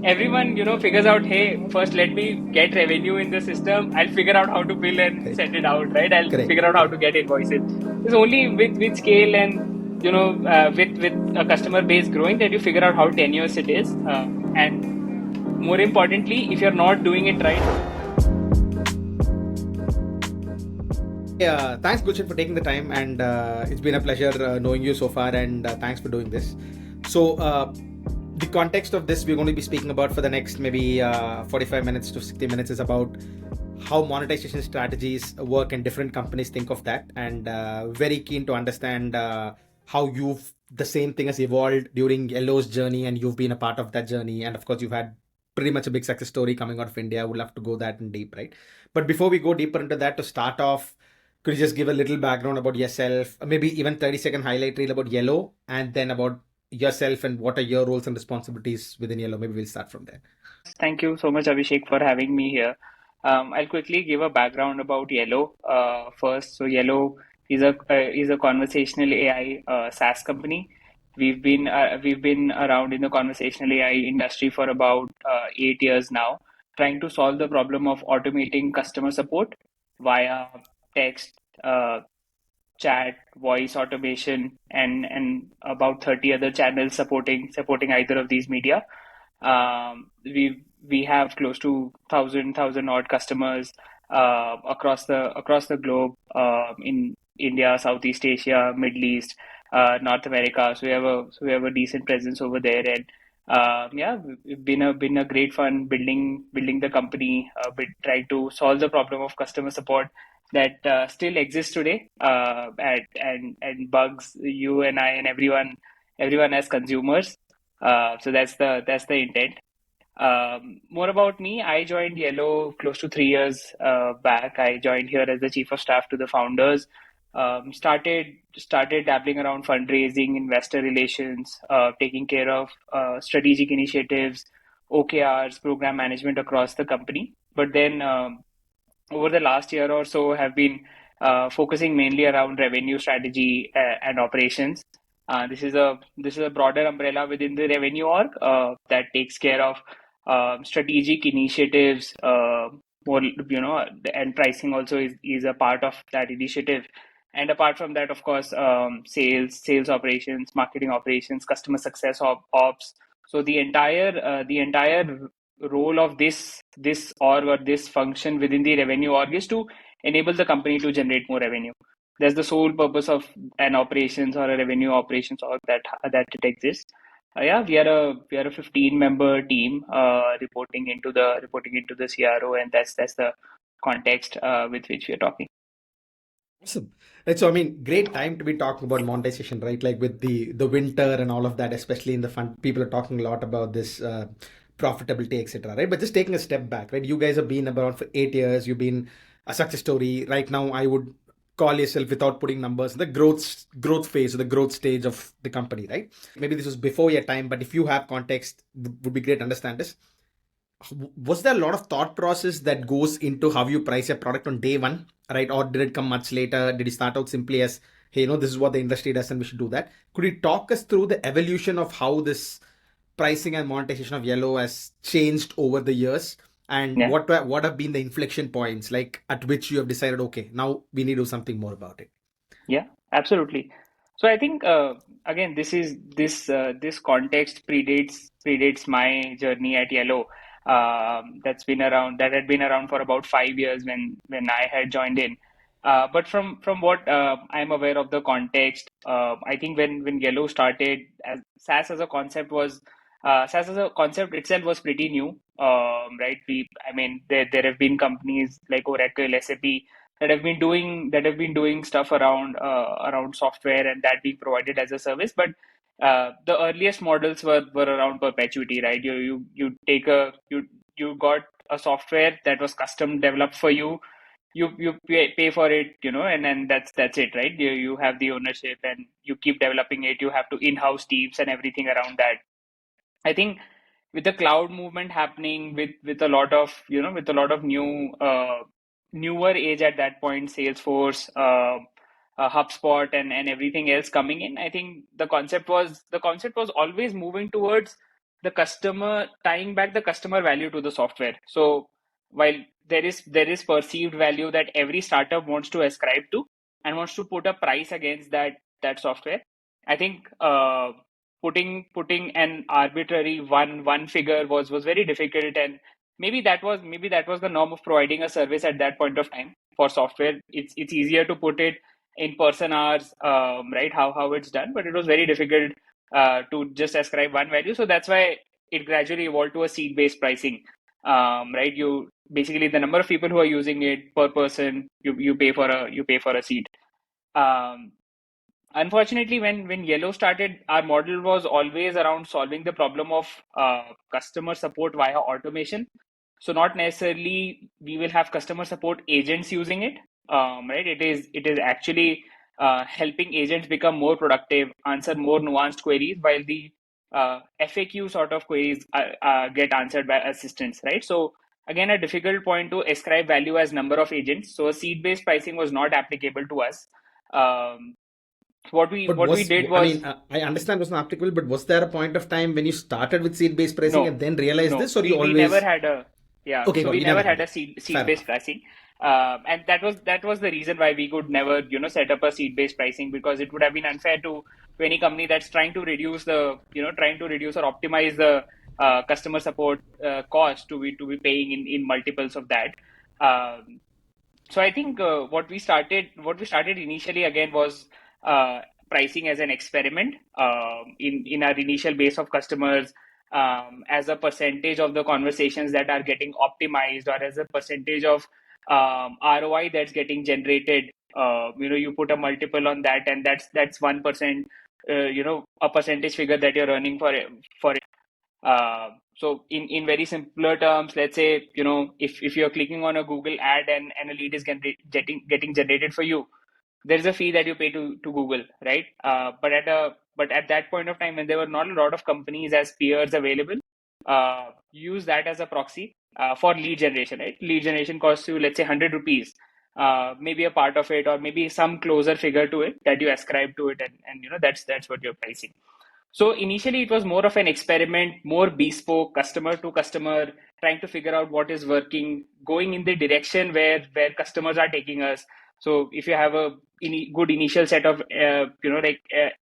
everyone, figures out, hey, first let me get revenue in the system. I'll figure out how to bill and Correct. send it out, right? I'll Correct. figure out how Correct. to get invoices. It's only with scale and with a customer base growing that you figure out how tenuous it is. And more importantly, if you're not doing it right. Thanks, Gulshan, for taking the time, and it's been a pleasure knowing you so far, and thanks for doing this. So, the context of this we're going to be speaking about for the next maybe 45 minutes to 60 minutes is about how monetization strategies work and different companies think of that, and very keen to understand how you've the same thing has evolved during Yellow's journey, and you've been a part of that journey, and of course you've had pretty much a big success story coming out of India. I would love to go that in deep, right? But before we go deeper into that, to start off, could you just give a little background about yourself, maybe even 30-second highlight reel about Yellow, and then about yourself and what are your roles and responsibilities within Yellow? Maybe we'll start from there. Thank you so much, Abhishek, for having me here. I'll quickly give a background about Yellow first. So Yellow is a conversational AI SaaS company. We've been around in the conversational AI industry for about 8 years now, trying to solve the problem of automating customer support via text, chat, voice automation, and about 30 other channels supporting either of these media. We have close to thousand odd customers across the globe, in India, Southeast Asia, Middle East, North America. So we have a decent presence over there, and yeah, it's been a great fun building the company, trying to solve the problem of customer support that still exists today, and bugs you and I and everyone as consumers. So that's the intent. More about me. I joined Yellow close to 3 years back. I joined here as the chief of staff to the founders. Started dabbling around fundraising, investor relations, taking care of strategic initiatives, OKRs, program management across the company. But then over the last year or so, have been focusing mainly around revenue strategy and operations. This is a broader umbrella within the revenue org that takes care of strategic initiatives. More, and pricing also is a part of that initiative. And apart from that, of course, sales operations, marketing operations, customer success ops. So the entire role of this org or this function within the revenue org is to enable the company to generate more revenue. That's the sole purpose of an operations or a revenue operations org that it exists. Yeah, we are a 15-member team reporting into the CRO, and that's the context with which we are talking. Awesome. Right. So, I mean, great time to be talking about monetization, right? Like with the winter and all of that, especially in the fund, people are talking a lot about this profitability, etc. Right? But just taking a step back, right? You guys have been around for 8 years. You've been a success story. Right now, I would call yourself, without putting numbers, the growth phase or the growth stage of the company, right? Maybe this was before your time, but if you have context, would be great to understand this. Was there a lot of thought process that goes into how you price a product on day one, right? Or did it come much later? Did it start out simply as, hey, this is what the industry does and we should do that? Could you talk us through the evolution of how this pricing and monetization of Yellow has changed over the years? And Yeah. what have been the inflection points like at which you have decided, okay, now we need to do something more about it? Yeah, absolutely. So I think, again, this context predates my journey at Yellow. That had been around for about 5 years when I had joined in. But from what I'm aware of the context, I think when Yellow started, SaaS as a concept itself was pretty new. Right? I mean, there have been companies like Oracle, SAP that have been doing stuff around software and that being provided as a service. But the earliest models were around perpetuity, right? You got a software that was custom developed for you. You pay for it, and then that's it, right? You have the ownership and you keep developing it. You have to in-house teams and everything around that. I think with the cloud movement happening, with a lot of newer age at that point, Salesforce, HubSpot, and everything else coming in. I think the concept was always moving towards the customer, tying back the customer value to the software. So while there is perceived value that every startup wants to ascribe to and wants to put a price against that software, I think putting an arbitrary one figure was very difficult, and maybe that was the norm of providing a service at that point of time for software. It's easier to put it in person hours, right? How it's done, but it was very difficult to just ascribe one value. So that's why it gradually evolved to a seat-based pricing. Right? You basically, the number of people who are using it per person, you pay for a seat. Um, Unfortunately, when Yellow started, our model was always around solving the problem of customer support via automation. So not necessarily we will have customer support agents using it, right? It is actually helping agents become more productive, answer more nuanced queries, while the FAQ sort of queries get answered by assistants, right? So again, a difficult point to ascribe value as number of agents. So a seat-based pricing was not applicable to us. Um, what we But what we did was I understand it was not applicable, but was there a point of time when you started with seed-based pricing and no, then realized no. this, or you We never always? had a yeah. Okay, So got it. we You never never had had a it. seed Fair based enough. pricing, and that was the reason why we could never set up a seed based pricing, because it would have been unfair to any company that's trying to reduce or optimize the customer support cost to be paying in multiples of that. Um, so I think what we started initially again was uh, pricing as an experiment in our initial base of customers, as a percentage of the conversations that are getting optimized, or as a percentage of ROI that's getting generated. You put a multiple on that, and that's 1%. A percentage figure that you're earning for so in very simpler terms, let's say, if you're clicking on a Google ad and a lead is getting generated for you, there's a fee that you pay to Google, right? But at that point of time, when there were not a lot of companies as peers available, use that as a proxy for lead generation, right? Lead generation costs you, let's say, 100 rupees. Maybe a part of it, or maybe some closer figure to it that you ascribe to it, and that's what you're pricing. So initially, it was more of an experiment, more bespoke, customer to customer, trying to figure out what is working, going in the direction where customers are taking us. So if you have a good initial set of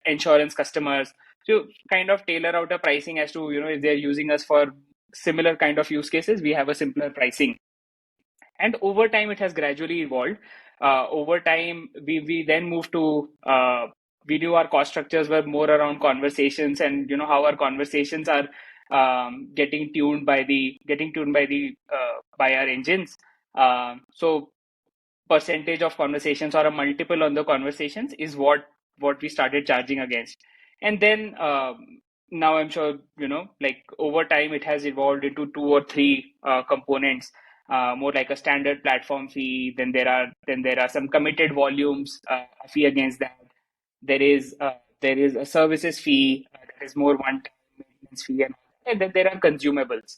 insurance customers, so kind of tailor out a pricing as to if they're using us for similar kind of use cases, we have a simpler pricing. And over time, it has gradually evolved. Over time, we then moved to we knew our cost structures were more around conversations, and how our conversations are getting tuned by our engines. So percentage of conversations or a multiple on the conversations is what we started charging against. And then now I'm sure like over time it has evolved into two or three components, more like a standard platform fee. Then there are some committed volumes, a fee against that. There is a services fee that is more one-time maintenance fee, and then there are consumables.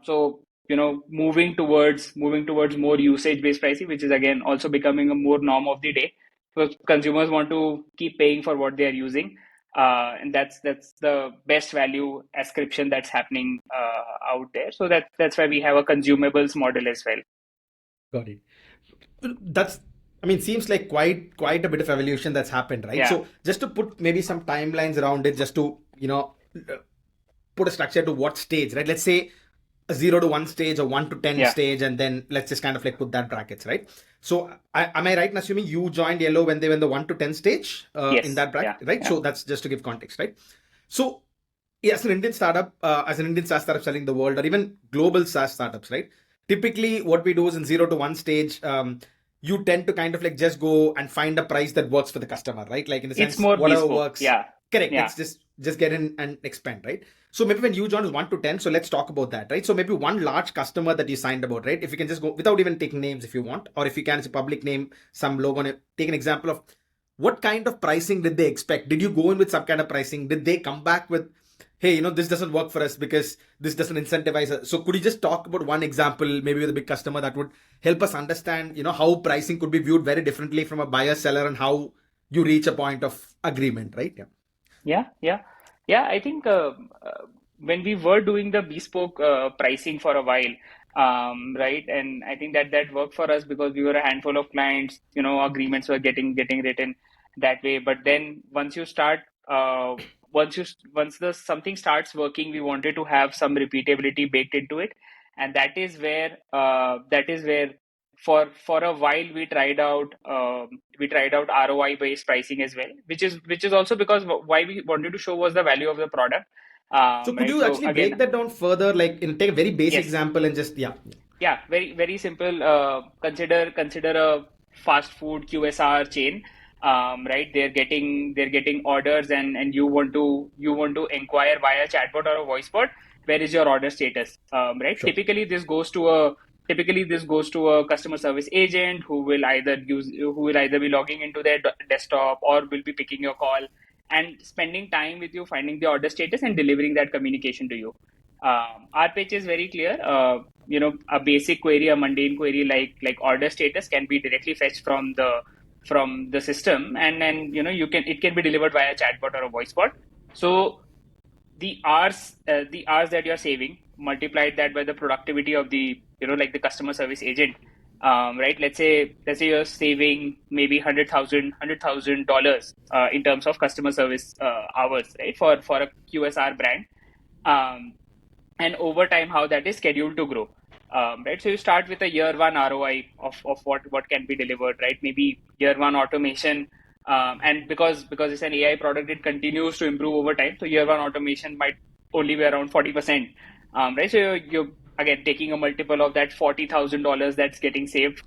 So moving towards more usage-based pricing, which is again also becoming a more norm of the day, because consumers want to keep paying for what they are using, and that's the best value ascription that's happening out there. So that's why we have a consumables model as well. Got it. That's, I mean, seems like quite a bit of evolution that's happened, right? Yeah. So just to put maybe some timelines around it, just to put a structure to what stage, right? Let's say a 0 to 1 stage, or 1 to 10 Yeah. stage, and then let's just kind of like put that brackets, right? So am I right in assuming you joined Yellow when they were in the 1 to 10 stage in Yes. that bracket, Yeah. right? Yeah. So that's just to give context, right? So yeah, as an Indian startup, as an Indian SaaS startup selling the world, or even global SaaS startups, right? Typically, what we do is in 0 to 1 stage, you tend to kind of like just go and find a price that works for the customer, right? Like in the It's sense, more whatever bespoke. works, Yeah. correct. Yeah. Let's just get in and expand, right? So maybe when you joined was 1 to 10, so let's talk about that, right? So maybe one large customer that you signed about, right? If you can just go without even taking names if you want, or if you can, it's a public name, some logo, take an example of what kind of pricing did they expect? Did you go in with some kind of pricing? Did they come back with, hey, this doesn't work for us because this doesn't incentivize us? So could you just talk about one example, maybe with a big customer, that would help us understand, how pricing could be viewed very differently from a buyer seller, and how you reach a point of agreement, right? Yeah. Yeah, yeah, yeah. I think when we were doing the bespoke pricing for a while, right? And I think that that worked for us because we were a handful of clients. Agreements were getting written that way. But then once you start, once the something starts working, we wanted to have some repeatability baked into it, and that is where for a while we tried out ROI based pricing as well, which is also because why we wanted to show was the value of the product, So could right? you So actually again, break that down further, like in take a very basic yes, example and just yeah. yeah, very very simple. Consider a fast food QSR chain, right? They're getting orders, and you want to inquire via chatbot or a voice bot. Where is your order status? Right? Sure. Typically this goes to a customer service agent who will either be logging into their desktop or will be picking your call and spending time with you, finding the order status and delivering that communication to you. Our pitch is very clear. A basic query, a mundane query like order status can be directly fetched from the system, and then it can be delivered via chatbot or a voice bot. So the hours that you're saving, multiplied that by the productivity of like the customer service agent, right? Let's say you're saving maybe $100,000 in terms of customer service hours, right? For a QSR brand. Um, and over time how that is scheduled to grow, right? So you start with a year one ROI of what can be delivered, right? Maybe year one automation, and because it's an AI product, it continues to improve over time, so year one automation might only be around 40%, right? So you're again taking a multiple of that $40,000 that's getting saved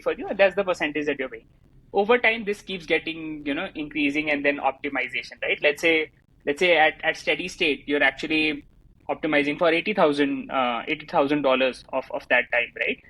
for you, and that's the percentage that you're paying. Over time this keeps getting increasing, and then optimization, right? Let's say at steady state you're actually optimizing for $80,000 of that time, right?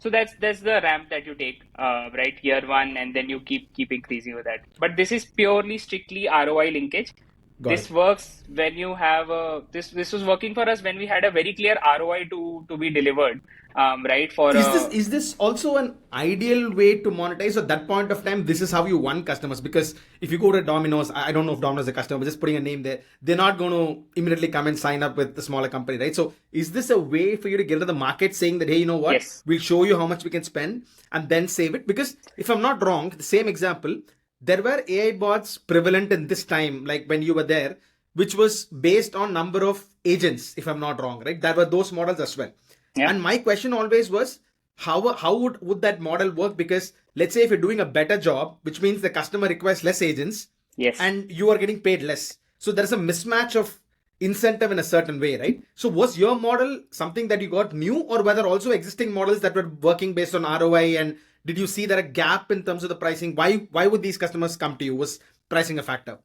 So that's the ramp that you take, right? Year one, and then you keep increasing with that. But this is purely strictly ROI linkage. Got it. This works when you have this was working for us when we had a very clear ROI to be delivered, right? For Is this also an ideal way to monetize? At that point of time, this is how you won customers. Because if you go to Domino's, I don't know if Domino's is a customer, but just putting a name there, they're not going to immediately come and sign up with the smaller company, right? So is this a way for you to get into the market saying that, hey, you know what, yes, we'll show you how much we can spend and then save it? Because if I'm not wrong, the same example, there were AI bots prevalent in this time, like when you were there, which was based on number of agents, if I'm not wrong, right? There were those models as well. yeah, And my question always was, how would that model work? Because let's say if you're doing a better job, which means the customer requires less agents yes. and you are getting paid less. So there's a mismatch of incentive in a certain way, right? So was your model something that you got new, or were there also existing models that were working based on ROI? And did you see there a gap in terms of the pricing? Why would these customers come to you? Was pricing a factor?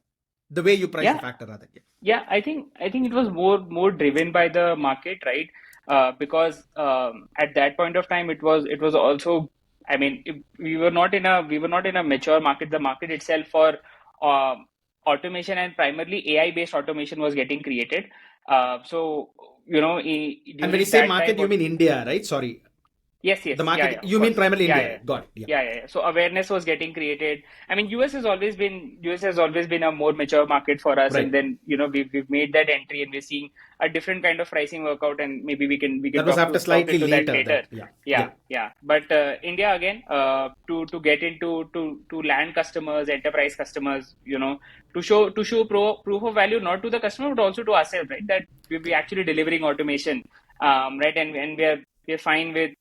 The way you price a Yeah, factor, rather. Yeah. yeah, I think it was more driven by the market, right? Because at that point of time, it was also, I mean, we were not in a mature market. The market itself for automation, and primarily AI based automation, was getting created. So And when you during say that time, market, you what mean India, right? Sorry. Yes, The yes, yeah, market, yeah, of you mean course, primarily yeah, India. yeah, Got it. Yeah. yeah, yeah, yeah. So awareness was getting created. I mean, US has always been a more mature market for us, and Right. then we've made that entry, and we're seeing a different kind of pricing workout, and maybe we can That was after talk slightly into that later. later. That yeah. Yeah, Yeah. yeah. But India again, to get into to land customers, enterprise customers, to show proof of value, not to the customer but also to ourselves, right? That we actually delivering automation, right? And we're fine with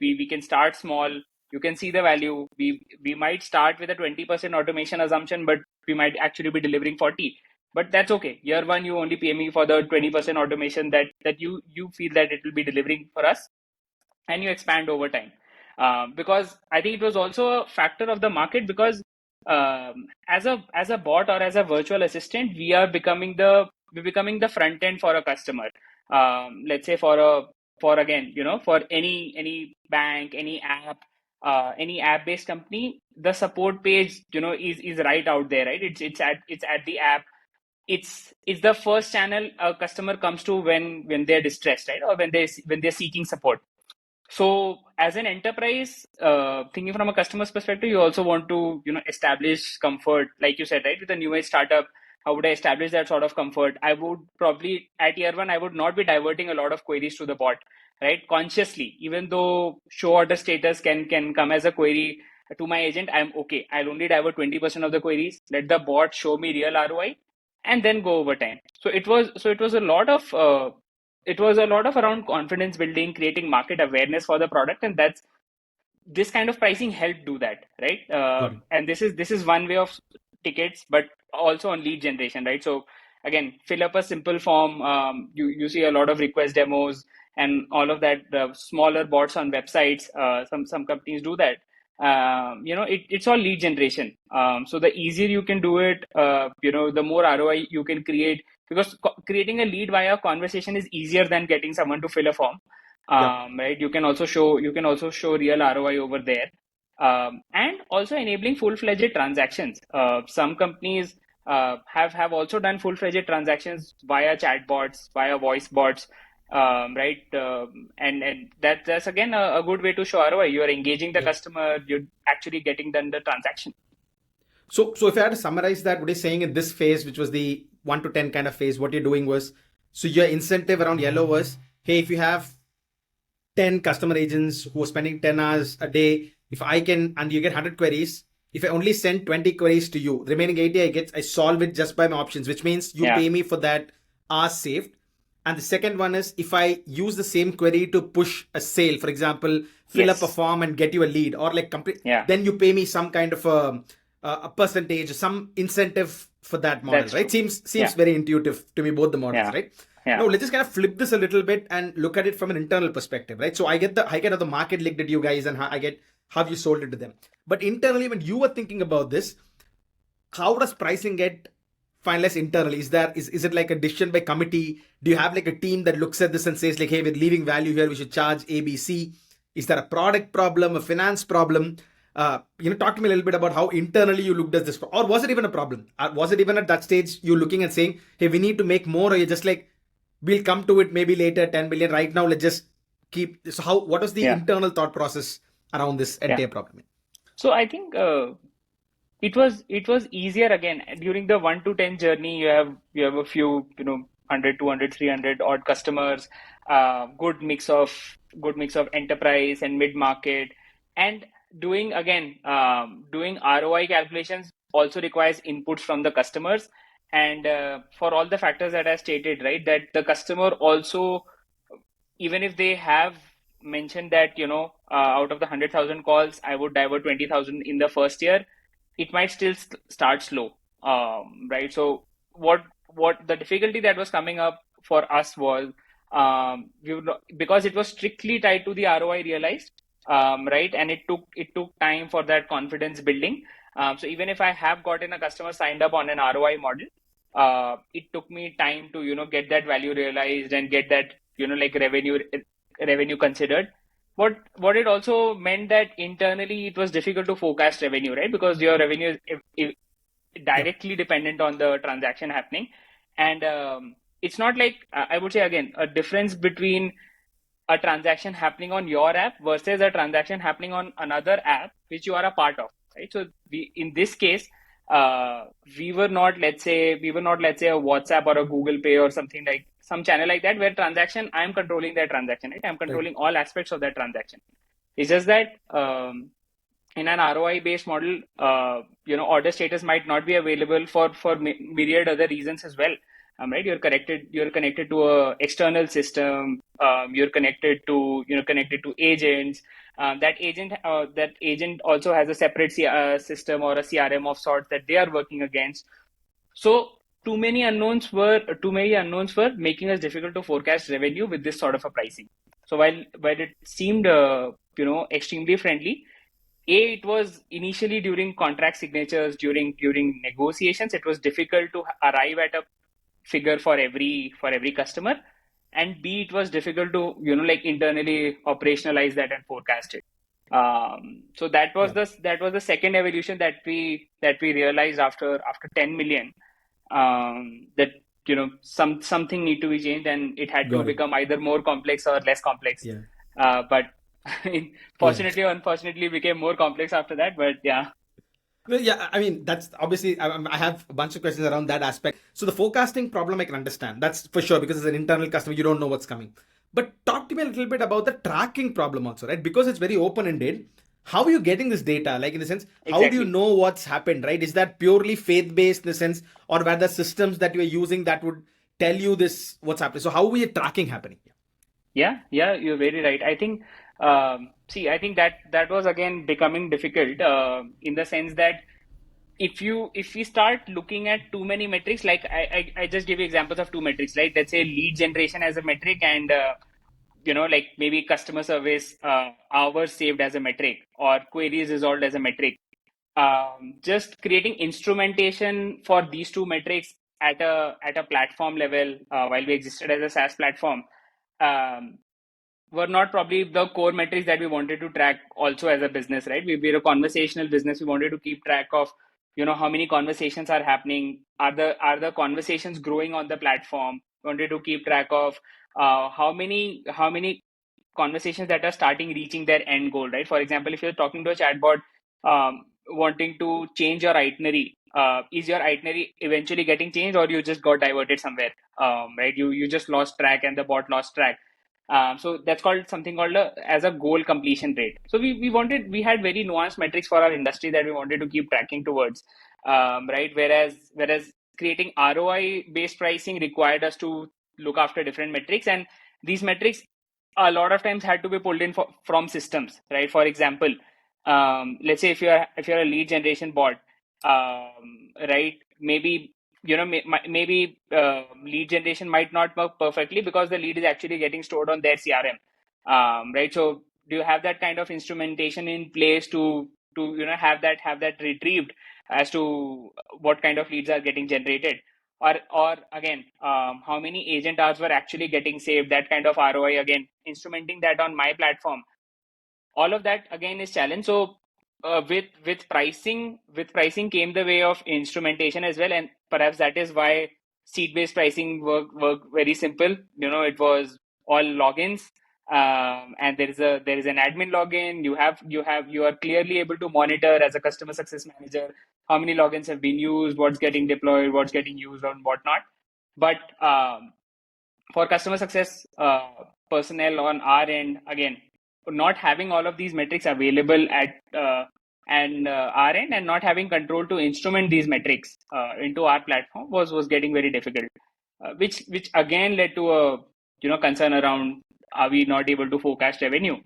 we can start small. You can see the value. We might start with a 20% automation assumption, but we might actually be delivering 40. But that's okay. Year one, you only pay me for the 20% automation that you feel that it will be delivering for us, and you expand over time. Because I think it was also a factor of the market, because as a bot or as a virtual assistant, we're becoming the front end for a customer. Let's say for again, for any bank, any app based company, the support page is right out there, right? It's at the app. It's the first channel a customer comes to when they're distressed, right? Or when they're seeking support. So as an enterprise, thinking from a customer's perspective, you also want to establish comfort, like you said, right? With a new age startup, How would I establish that sort of comfort? I would probably at year one, I would not be diverting a lot of queries to the bot, right? Consciously, even though show order status can come as a query to my agent, I'm okay. I'll only divert 20% of the queries. Let the bot show me real ROI, and then go over time. So it was a lot of it was a lot of around confidence building, creating market awareness for the product, and that's this kind of pricing helped do that, right? Got it. And this is one way of tickets, but also on lead generation, right? So again, fill up a simple form. You see a lot of request demos and all of that. Smaller bots on websites. Some companies do that. It's all lead generation. So the easier you can do it, the more ROI you can create, because creating a lead via conversation is easier than getting someone to fill a form. Yep. Right, you can also show real ROI over there, and also enabling full-fledged transactions. Some companies have also done full-fledged transactions via chatbots, via voice bots, right? And that's again a good way to show ROI. You are engaging the Yep. customer, you're actually getting done the transaction. So if I had to summarize that, what you're saying in this phase, which was the 1 to 10 kind of phase, what you're doing was, so your incentive around Yellow was, hey, if you have 10 customer agents who are spending 10 hours a day, if I can, and you get 100 queries, if I only send 20 queries to you, remaining 80 I solve it just by my options, which means you Yeah. pay me for that hours saved. And the second one is, if I use the same query to push a sale, for example, fill up a Yes. form and get you a lead, or like complete, Yeah. then you pay me some kind of a percentage, some incentive for that model, That's right? true. Seems Yeah. very intuitive to me, both the models, Yeah. right? Yeah. Now let's just kind of flip this a little bit and look at it from an internal perspective, right? So I get how the market looked at you guys, and I get how you sold it to them. But internally, when you were thinking about this, how does pricing get finalized internally? Is it like a decision by committee? Do you have like a team that looks at this and says like, hey, we're leaving value here, we should charge ABC? Is there a product problem, a finance problem? Talk to me a little bit about how internally you looked at this, or was it even a problem? Was it even at that stage you looking and saying, hey, we need to make more, or you're just like, we'll come to it maybe later, 10 billion. Right now, let's just keep. So what was the Yeah. internal thought process around this Yeah. entire problem? So I think it was easier again during the 1 to 10 journey. You have a few, 100, 200, 300 odd customers, good mix of enterprise and mid market, and doing ROI calculations also requires inputs from the customers, and for all the factors that I stated, right, that the customer also, even if they have mentioned that, out of the 100,000 calls, I would divert 20,000 in the first year, it might still start slow, right? So what the difficulty that was coming up for us was, because it was strictly tied to the ROI realized, right, and it took time for that confidence building. So even if I have gotten a customer signed up on an ROI model, it took me time to get that value realized and get that like revenue considered. What it also meant that internally it was difficult to forecast revenue, right? Because your revenue is Yep. directly dependent on the transaction happening, and it's not like, I would say again, a difference between a transaction happening on your app versus a transaction happening on another app which you are a part of, right? So in this case, uh, we were not, let's say, a WhatsApp or a Google Pay or something, like some channel like that, where transaction, I'm controlling that transaction, right? I'm Right. controlling all aspects of that transaction. It's just that, in an ROI based model, order status might not be available for myriad other reasons as well. Right, you're connected to a external system. You're connected to agents. That agent also has a separate system or a CRM of sorts that they are working against. So too many unknowns were making us difficult to forecast revenue with this sort of a pricing. So while it seemed extremely friendly, it was initially during contract signatures, during negotiations, it was difficult to arrive at a figure for every customer, and B, it was difficult to like internally operationalize that and forecast it. So that was Yep. the second evolution that we realized after 10 million, that something need to be changed, and it had to Got it. become either more complex or less complex. Yeah. But Yeah. fortunately or unfortunately, it became more complex after that. But yeah. No, yeah, I mean, that's obviously, I have a bunch of questions around that aspect. So the forecasting problem I can understand. That's for sure because as an internal customer, you don't know what's coming. But talk to me a little bit about the tracking problem also, right? Because it's very open-ended. How are you getting this data? Like in the sense, how do you Exactly. know what's happened, right? Is that purely faith-based in the sense, or were there systems that you are using that would tell you this, what's happening? So how are you tracking happening? Yeah, yeah, you're very right. I think, see, I think that was again becoming difficult in the sense that if we start looking at too many metrics, like I just give you examples of two metrics, right? Let's say lead generation as a metric and like maybe customer service hours saved as a metric or queries resolved as a metric. Just creating instrumentation for these two metrics at a platform level while we existed as a SaaS platform. Um, were not probably the core metrics that we wanted to track also as a business, right? We're a conversational business. We wanted to keep track of, how many conversations are happening. Are the conversations growing on the platform? We wanted to keep track of how many conversations that are starting reaching their end goal, right? For example, if you're talking to a chatbot wanting to change your itinerary, is your itinerary eventually getting changed or you just got diverted somewhere, right? You just lost track and the bot lost track. So that's called something called as a goal completion rate. So we had very nuanced metrics for our industry that we wanted to keep tracking towards, right? Whereas creating ROI based pricing required us to look after different metrics, and these metrics a lot of times had to be pulled in from systems, right? For example, let's say if you're a lead generation bot, right? Maybe maybe lead generation might not work perfectly because the lead is actually getting stored on their CRM, right? So do you have that kind of instrumentation in place to have that retrieved as to what kind of leads are getting generated, or again, how many agent hours were actually getting saved, that kind of ROI, again instrumenting that on my platform. All of that again is challenge. So with pricing came the way of instrumentation as well, and perhaps that is why seat based pricing work very simple. It was all logins, and there is an admin login. You are clearly able to monitor as a customer success manager how many logins have been used, what's getting deployed, what's getting used, and whatnot. But for customer success personnel on our end, again, not having all of these metrics available at and our end, and not having control to instrument these metrics into our platform was getting very difficult, which again led to a concern around, are we not able to forecast revenue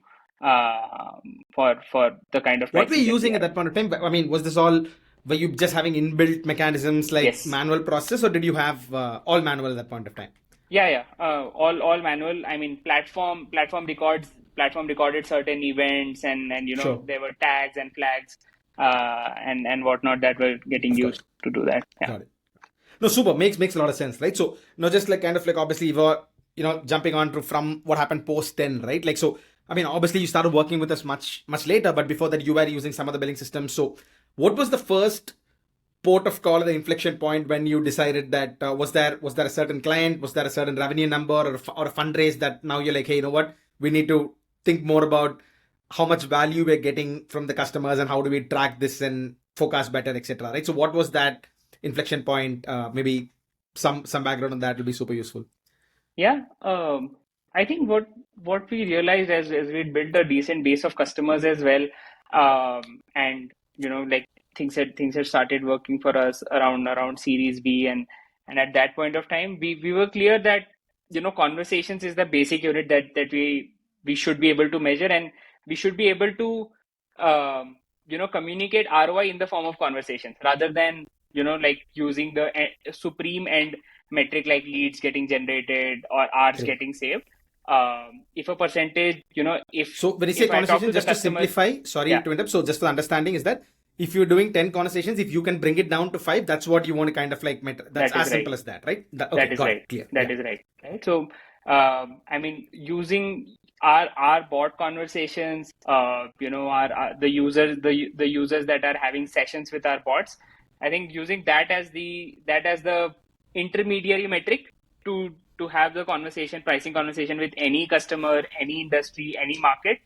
uh, for the kind of What were pricing you that we using at have? that point of time? I mean, was this all, were you just having inbuilt mechanisms like Yes. manual process, or did you have all manual at that point of time? Yeah, yeah. All manual. I mean, platform recorded certain events, and Sure. there were tags and flags and whatnot that were getting Of course. used to do that. Yeah. Got it. No, super. Makes a lot of sense, right? So, just like kind of like obviously you were, jumping on to from what happened post 10, right? Like, so, I mean, obviously you started working with us much later, but before that you were using some other billing systems. So, what was the first port of call or the inflection point when you decided that was there a certain client, was there a certain revenue number or a fundraise that now you're like, hey, you know what, we need to think more about how much value we're getting from the customers and how do we track this and forecast better, etc. Right. So what was that inflection point? Maybe some background on that will be super useful. Yeah, I think what we realized as we built a decent base of customers as well, and like things had started working for us around Series B, and at that point of time, we were clear that conversations is the basic unit that we should be able to measure, and we should be able to communicate ROI in the form of conversations rather than like using the supreme end metric like leads getting generated or hours Great. getting saved. If a percentage, So when you say if I talk conversation, to the just to customer, simplify, sorry yeah, to interrupt. So just for understanding is that if you're doing 10 conversations, if you can bring it down to five, that's what you want to kind of like, that's that is as right. simple as that, right? Okay, That is got right. it. Clear. That Yeah. is right. Right. So, I mean, using our bot conversations, our the users that are having sessions with our bots. I think using that as the intermediary metric to have the pricing conversation with any customer, any industry, any market,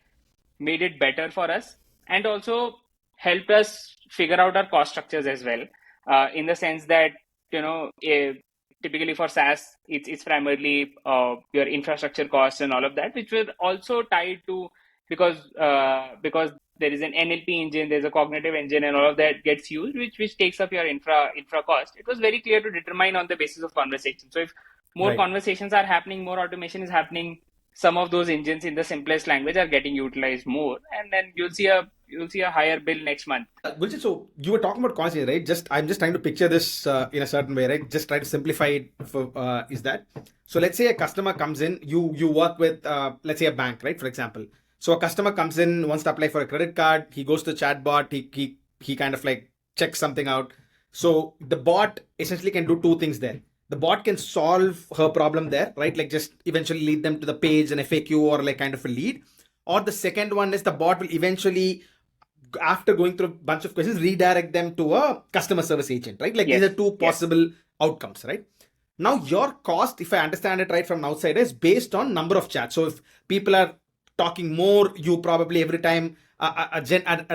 made it better for us, and also helped us figure out our cost structures as well, in the sense that, you know, typically for SaaS, it's primarily your infrastructure costs and all of that, which were also tied to, because there is an NLP engine, there's a cognitive engine, and all of that gets used, which takes up your infra cost. It was very clear to determine on the basis of conversation. So if more Right. conversations are happening, more automation is happening, some of those engines in the simplest language are getting utilized more, and then you'll see a higher bill next month. Gulshan, so you were talking about coins, right? Just I'm just trying to picture this in a certain way, right? Just try to simplify it. For is that so? Let's say a customer comes in. You work with let's say a bank, right? For example, so a customer comes in, wants to apply for a credit card. He goes to the chat bot. He kind of like checks something out. So the bot essentially can do two things there. The bot can solve her problem there, right? Like just eventually lead them to the page, an FAQ, or like kind of a lead. Or the second one is the bot will eventually, after going through a bunch of questions, redirect them to a customer service agent, right? Like these are Yes, two yes, possible outcomes, right? Now your cost, if I understand it right from outside, is based on number of chats. So if people are talking more, you probably every time a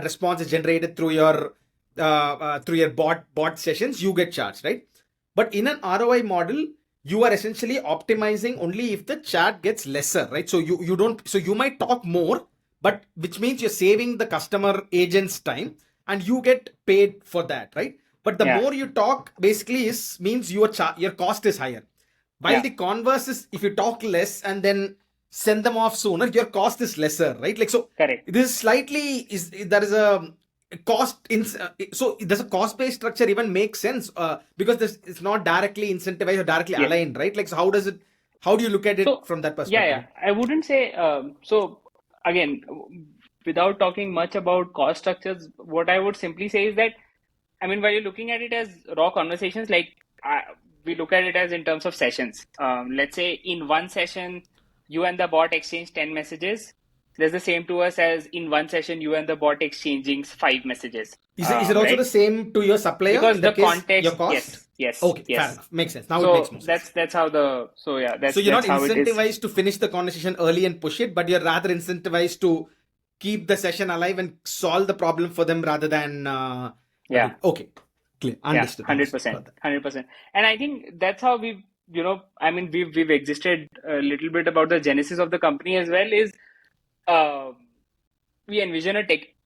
response is generated through your bot sessions, you get charged, right? But in an ROI model, you are essentially optimizing only if the chat gets lesser, right? So you don't, so you might talk more, but which means you're saving the customer agent's time and you get paid for that, right? But the yeah, more you talk basically is means your cost is higher, while yeah, the converse is if you talk less and then send them off sooner, your cost is lesser, right? Like so correct. this is slightly is there is a cost in, so does a cost based structure even make sense, because this is not directly incentivized or directly Yes. aligned, right? Like so how do you look at it So from that yeah, perspective? yeah. I wouldn't say so. Again, without talking much about cost structures, what I would simply say is that, I mean, while you're looking at it as raw conversations, like we look at it as in terms of sessions. Let's say in one session, you and the bot exchange 10 messages. There's the same to us as in one session, you and the bot exchanging 5 messages. Is it also Right? the same to your supplier in Because the that case, your context, cost? yes, yes, Okay, fair yes. enough. Makes sense. Now it makes So more sense. that's how the so yeah, So you're not that's how it is. incentivized to finish the conversation early and push it, but you're rather incentivized to keep the session alive and solve the problem for them rather than Yeah. okay, clear, Yeah, understood, hundred understood, percent, got that. 100%. And I think that's how we've, I mean, we've existed a little bit about the genesis of the company as well. Is uh, we envision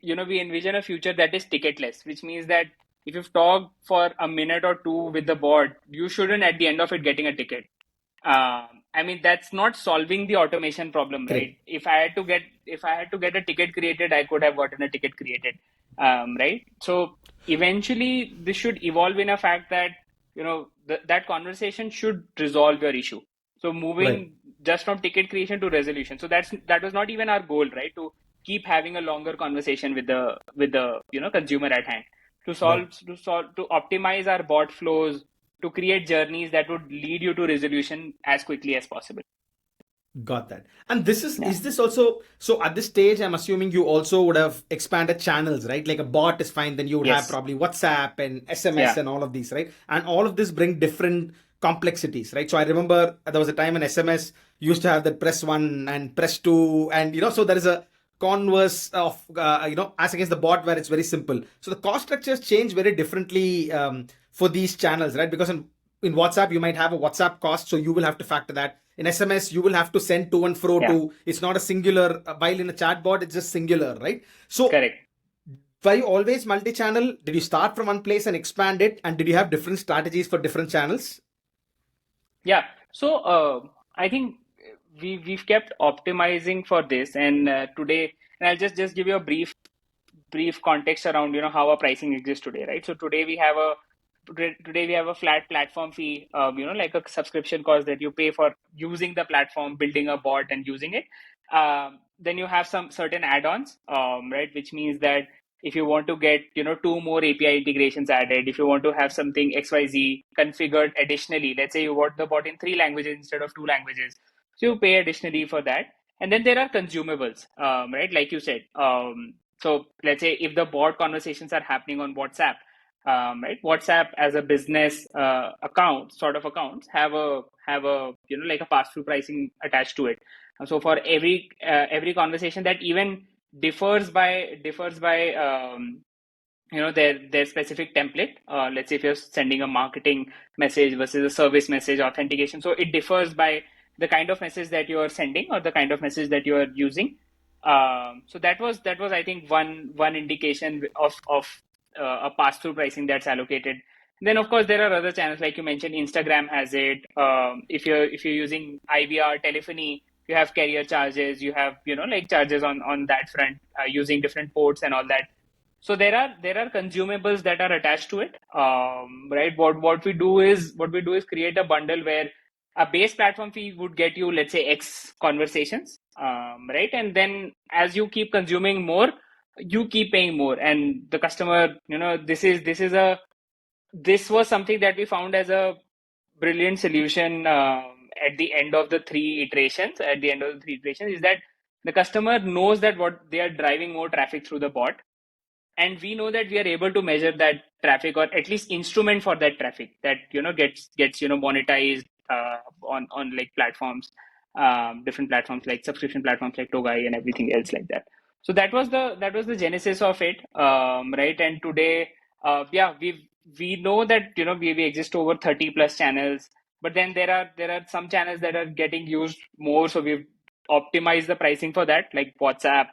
we envision a future that is ticketless, which means that if you've talked for a minute or two with the board, you shouldn't at the end of it getting a ticket. I mean, that's not solving the automation problem, right? Great, If I had to get a ticket created, I could have gotten a ticket created, right? So eventually, this should evolve in a fact that, that conversation should resolve your issue. So right, moving just from ticket creation to resolution. So that was not even our goal, right? To keep having a longer conversation with the consumer at hand, to right. optimize our bot flows, to create journeys that would lead you to resolution as quickly as possible. Got that. And this Yeah. is this also, so at this stage, I'm assuming you also would have expanded channels, right? Like a bot is fine, then you would have Yes. probably WhatsApp and SMS Yeah. and all of these, right? And all of this bring different complexities, right? So I remember there was a time in SMS used to have that press one and press two, and so there is a converse of as against the bot where it's very simple. So the cost structures change very differently for these channels, right? Because in WhatsApp, you might have a WhatsApp cost, so you will have to factor that. In SMS, you will have to send to and fro Yeah. to. It's not a singular. While in a chatbot, it's just singular, right? So, Correct. were you always multi-channel? Did you start from one place and expand it? And did you have different strategies for different channels? Yeah. So I think we've kept optimizing for this, and today, and I'll just give you a brief context around how our pricing exists today, right? So today we have a flat platform fee, like a subscription cost that you pay for using the platform, building a bot and using it. Then you have some certain add-ons, right, which means that if you want to get two more API integrations added, if you want to have something XYZ configured additionally, let's say you want the bot in 3 languages instead of 2 languages, so you pay additionally for that. And then there are consumables, right, like you said. So let's say if the bot conversations are happening on WhatsApp, right? WhatsApp as a business account, sort of accounts, have a like a pass-through pricing attached to it. So for every conversation that even differs by their specific template. Let's say if you're sending a marketing message versus a service message authentication, so it differs by the kind of message that you are sending or the kind of message that you are using. So that was I think one indication of a pass through pricing that's allocated. Then of course there are other channels like you mentioned. Instagram has it. If you're using IVR telephony, you have carrier charges. You have like charges on that front, using different ports and all that. So there are consumables that are attached to it, right? What we do is create a bundle where a base platform fee would get you, let's say, X conversations, right? And then as you keep consuming more, you keep paying more, and the customer, this was something that we found as a brilliant solution at the end of the three iterations. At the end of the three iterations, is that the customer knows that what they are driving more traffic through the bot, and we know that we are able to measure that traffic, or at least instrument for that traffic that gets monetized on like platforms, different platforms like subscription platforms like Togai and everything else like that. So that was the genesis of it, right? And today, yeah, we know that we exist over 30 plus channels, but then there are some channels that are getting used more, so we've optimized the pricing for that, like WhatsApp,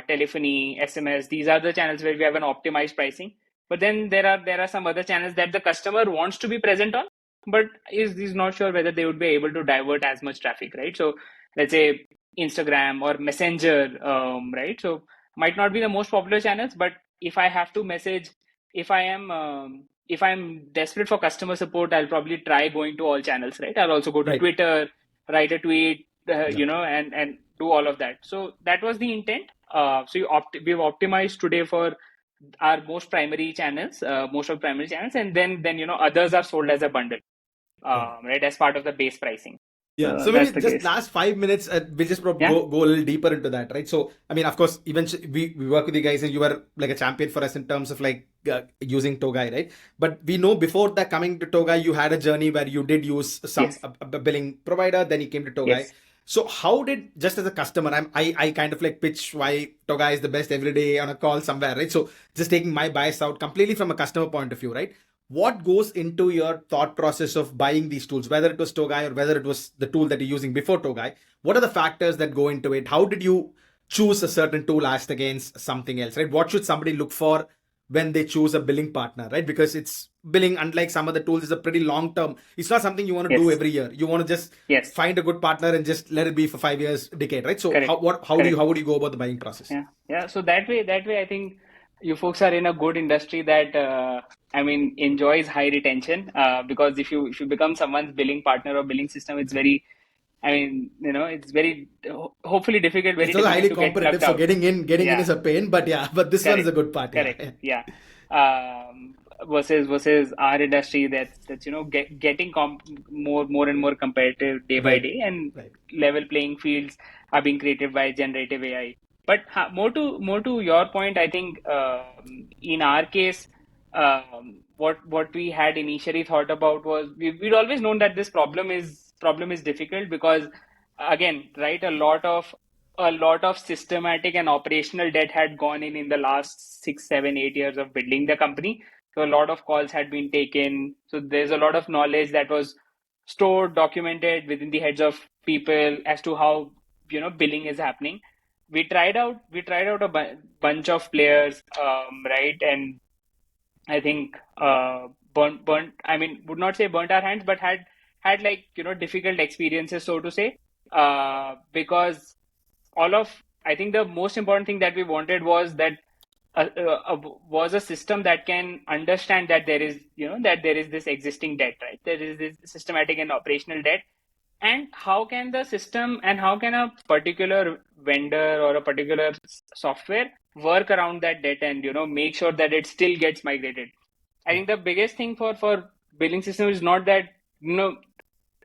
telephony, SMS. These are the channels where we have an optimized pricing. But then there are some other channels that the customer wants to be present on, but is not sure whether they would be able to divert as much traffic, right? So let's say Instagram or Messenger, right? So might not be the most popular channels, but if I have to message, if I'm desperate for customer support, I'll probably try going to all channels, right? I'll also go to Right. Twitter, write a tweet, Yeah. and do all of that. So that was the intent. We've optimized today for our most of primary channels, and then others are sold as a bundle, Got it. right, as part of the base pricing. Yeah, So so that's maybe the just case. last 5 minutes, we'll just Yeah. go a little deeper into that, right? So, I mean, of course, eventually we work with you guys, and you are like a champion for us in terms of like using Togai, right? But we know before that coming to Togai, you had a journey where you did use some Yes. a billing provider, then you came to Togai. Yes. So, how did, just as a customer, I kind of like pitch why Togai is the best every day on a call somewhere, right? So, just taking my bias out completely from a customer point of view, right? What goes into your thought process of buying these tools, whether it was Togai or whether it was the tool that you're using before Togai? What are the factors that go into it? How did you choose a certain tool as against something else, right? What should somebody look for when they choose a billing partner, right? Because it's billing, unlike some other tools, is a pretty long term. It's not something you want to do Yes. every year. You want to just Yes. find a good partner and just let it be for 5 years, decade, right? So Correct. how Correct. would you go about the buying process? Yeah, yeah. So that way, I think you folks are in a good industry that I mean enjoys high retention. Because if you become someone's billing partner or billing system, it's very, I mean, it's very hopefully difficult, very It's also difficult highly to get competitive, plucked so out. getting in Yeah, is a pain, but yeah, but this one is correct, a good part, yeah. correct. Yeah. Um, versus our industry that's getting more and more competitive day by Right, day, and right. level playing fields are being created by generative AI. But more to your point, I think in our case, what we had initially thought about was we'd always known that this problem is difficult because, again, right, a lot of systematic and operational debt had gone in the last 6, 7, 8 years of building the company. So a lot of calls had been taken. So there's a lot of knowledge that was stored, documented within the heads of people as to how billing is happening. We tried out a bunch of players, right, and I think burnt. I mean, would not say burnt our hands, but had like difficult experiences, so to say, because all of I think the most important thing that we wanted was that was a system that can understand that there is this existing debt, right? There is this systematic and operational debt, and how can the system and how can a particular vendor or a particular software work around that debt and make sure that it still gets migrated. I Yeah. think the biggest thing for billing system is not that you know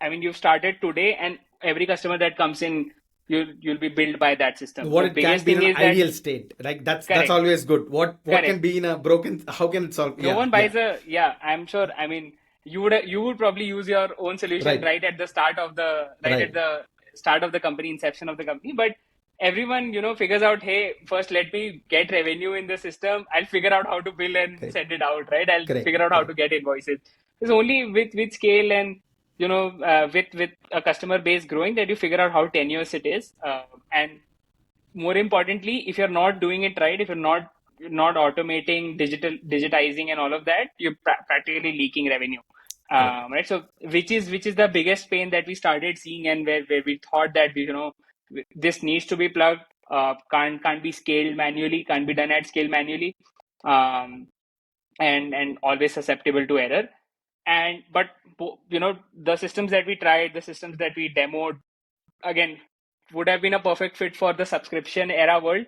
I mean, you've started today, and every customer that comes in, you'll be billed by that system. What The it can biggest be in thing an is that ideal state, like that's correct, always good. What can correct. be in a broken, how can it solve? No Yeah, one yeah. buys a yeah. I'm sure. I mean, you would probably use your own solution Right, right at the start of the right. company inception of the company, but everyone, figures out, hey, first let me get revenue in the system. I'll figure out how to bill and Correct. send it out, right? I'll Correct. figure out how to Correct. get invoices. It's only with scale and with a customer base growing that you figure out how tenuous it is. And more importantly, if you're not doing it right, if you're not automating, digitizing and all of that, you're practically leaking revenue. Correct. Right, so which is the biggest pain that we started seeing, and where we thought that this needs to be plugged, can't be scaled manually, can't be done at scale manually, um, and always susceptible to error. And but the systems that we tried, the systems that we demoed, again, would have been a perfect fit for the subscription era world,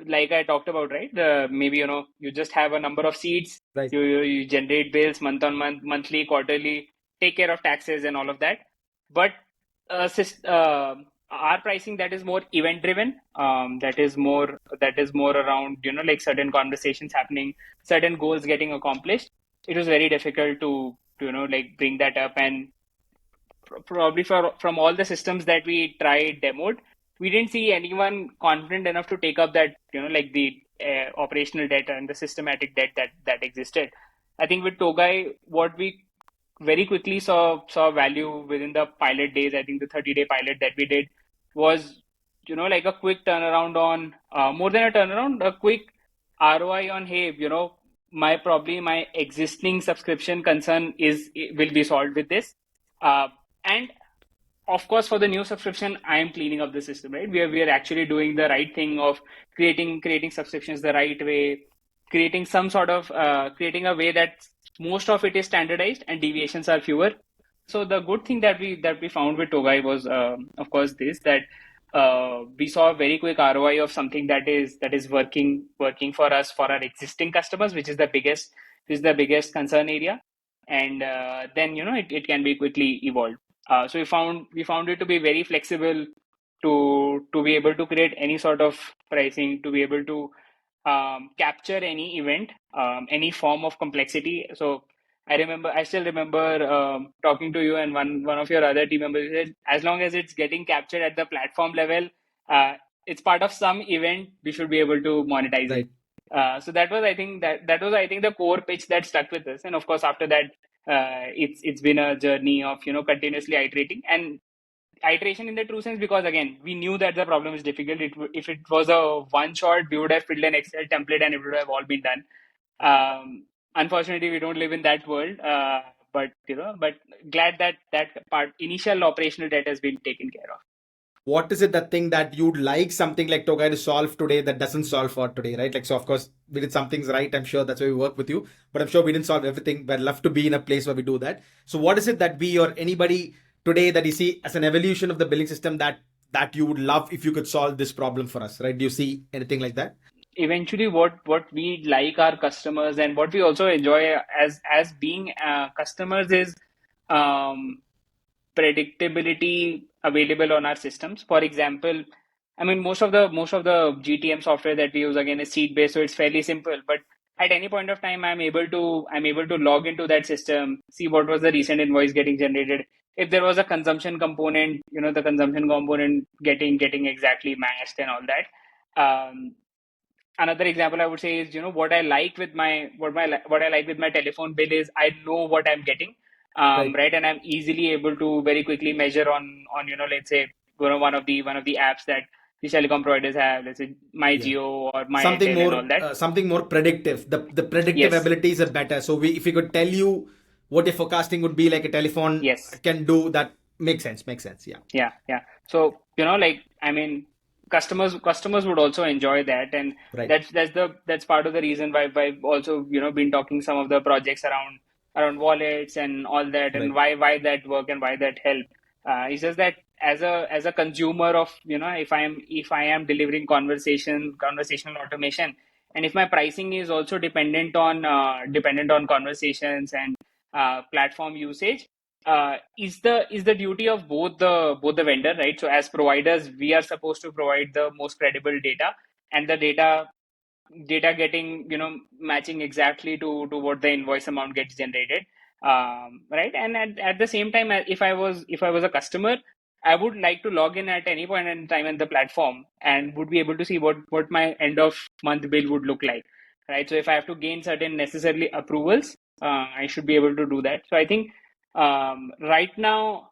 like I talked about, right? The maybe you just have a number of seats, Right. you generate bills month on month, monthly, quarterly, take care of taxes and all of that. But our pricing, that is more event driven, that is more around like certain conversations happening, certain goals getting accomplished. It was very difficult to like bring that up. And probably from all the systems that we tried demoed, we didn't see anyone confident enough to take up that, like the operational debt and the systematic debt that existed. I think with Togai, what we very quickly saw value within the pilot days. I think the 30-day pilot that we did was, like a quick turnaround on, more than a turnaround, a quick ROI on, hey, my existing subscription concern will be solved with this. And of course, for the new subscription, I am cleaning up the system, right? We are actually doing the right thing of creating subscriptions the right way, creating some sort of creating a way that most of it is standardized and deviations are fewer. So the good thing that we found with Togai was, of course, this that we saw a very quick ROI of something that is working for us, for our existing customers, which is the biggest concern area. And then it can be quickly evolved. So we found it to be very flexible, to be able to create any sort of pricing, to be able to capture any event, any form of complexity. So I still remember talking to you and one of your other team members said, as long as it's getting captured at the platform level, uh, it's part of some event, we should be able to monetize it. Right. So that was, I think, the core pitch that stuck with us. And of course, after that, it's been a journey of continuously iterating, and iteration in the true sense, because again, we knew that the problem is difficult. If it was a one shot, we would have filled an Excel template and it would have all been done. Unfortunately, we don't live in that world. But glad that that part, initial operational debt, has been taken care of. What is it, that thing that you'd like something like Togai to solve today that doesn't solve for today, right? Like, so of course we did some things right. I'm sure that's why we work with you, but I'm sure we didn't solve everything. But I'd love to be in a place where we do that. So what is it that we or anybody today that you see as an evolution of the billing system that you would love if you could solve this problem for us, right? Do you see anything like that? Eventually, what we like our customers, and what we also enjoy as being customers, is um, predictability available on our systems. For example, I mean, most of the GTM software that we use, again, is seat based, so it's fairly simple. But at any point of time, I'm able to log into that system, see what was the recent invoice getting generated. If there was a consumption component, the consumption component getting exactly matched and all that. Another example I would say is, what I like with my telephone bill is, I know what I'm getting, Right. right, and I'm easily able to very quickly measure on let's say, one of the apps that the telecom providers have, let's say my Yeah. Geo or my Airtel and all that. Something more predictive. The predictive Yes, abilities are better. So if we could tell you what your forecasting would be, like a telephone yes. can do, that makes sense. Makes sense. Yeah. Yeah, yeah. So, like, I mean, customers would also enjoy that, and Right. that's part of the reason why I've also, been talking some of the projects around wallets and all that, and Right. why that work and why that help. It's just that as a consumer of, if I am delivering conversational automation, and if my pricing is also dependent on conversations and platform usage, is the duty of both the vendor, right? So as providers, we are supposed to provide the most credible data, and the data getting, matching exactly to what the invoice amount gets generated, right? And at the same time, if I was a customer, I would like to log in at any point in time in the platform and would be able to see what my end of month bill would look like, right? So if I have to gain certain necessarily approvals, I should be able to do that. So I think right now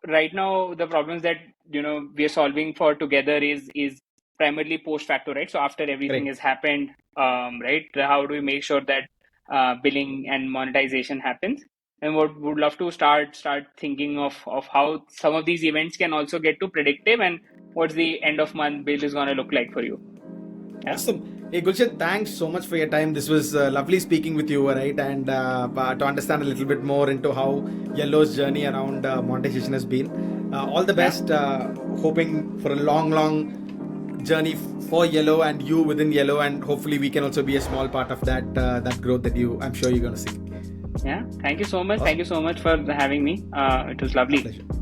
the problems that we are solving for together is primarily post facto, right? So after everything Correct. has happened, right, how do we make sure that billing and monetization happens? And would love to start thinking of how some of these events can also get to predictive, and what's the end of month bill is going to look like for you. Yeah. Awesome. Hey Gulshan, thanks so much for your time. This was lovely speaking with you, right? And to understand a little bit more into how Yellow's journey around monetization has been. All the Yeah. best. Hoping for a long, long journey for Yellow and you within Yellow, and hopefully we can also be a small part of that growth that I'm sure you're going to see. Yeah. Thank you so much. Thank Awesome. you so much for having me. It was My lovely. pleasure.